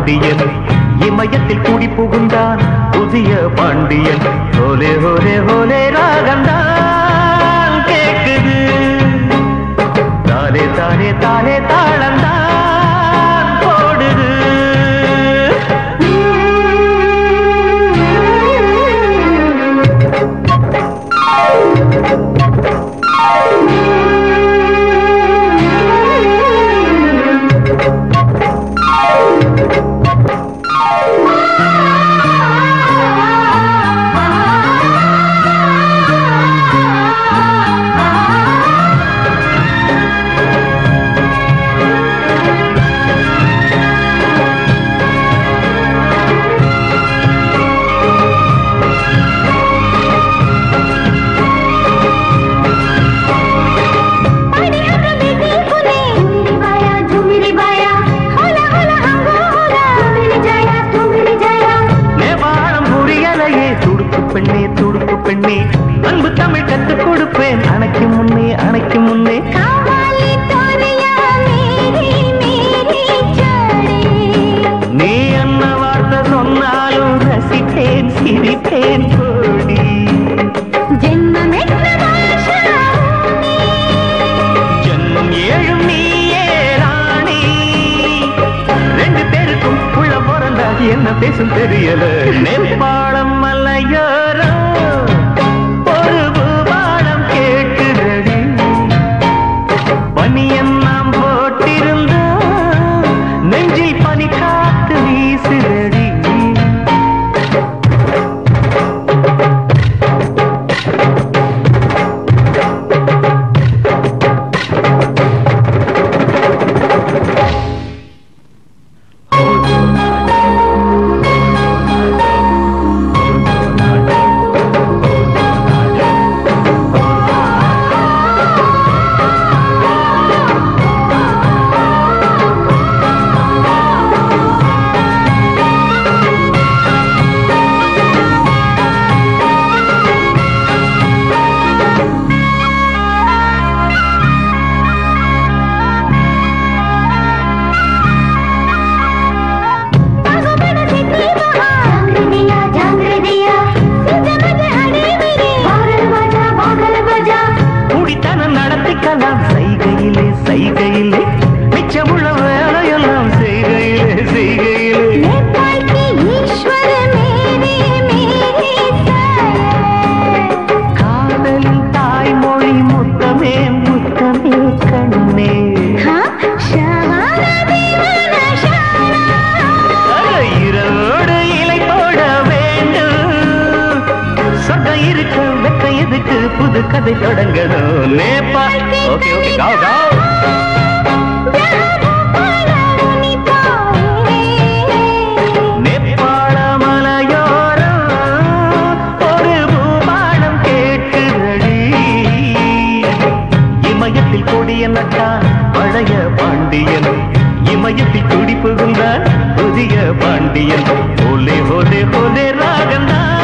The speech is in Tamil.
பாண்டியன் இமயத்தில் கூடி புகுந்தான் புதிய பாண்டியன் ஹோலே ஹோலே ஹோலே ராகந்தான் கேக்குது தாலே தாலே தாலே தாளந்தான் போடுது பெண்ணே துடுப்பு பெண்ணே அன்பு தமிழ் கற்றுக் கொடுப்பேன் அணைக்கு முன்னே அணைக்கு முன்னே நீ என்ன வார்த்தை சொன்னாலும் ரசிப்பேன் சிரிப்பேன் கோடி ஜென்மம் ஏழும் நீயே ராணி ரெண்டு பேருக்கும் உள்ள பிறந்தாது என்ன பேசும் தெரியல நேபாளம் மலையோரம் ஒரு பூபாலம் கேட்குதடி பனியன் நாம் போட்டிருந்தோம் நெஞ்சில் பனி காத்து வீசுதடி செய்கையிலே செய்கையிலே மிச்சமுள்ள வேலையெல்லாம் செய்கையிலே செய்கையிலே காதலின் தாய்மொழி முத்தமே முத்தமே கண்ணே இரவோடு இலை போட வேண்டும் சொர்க்கம் இருக்க வெக்க எதுக்கு புது கதை தொடங்கணும் நேபா ஓகே ஓகே காவ் காவ் நேபாள மலையோரம் ஒரு பூபாலம் கேட்குதடி இமயத்தில் கொடிய நட்டான் பழைய பாண்டியன் இமயத்தில் துடி புகுந்தான் புதிய பாண்டியன் ஹோலே ஹோலே ஹோலே ராகந்தான்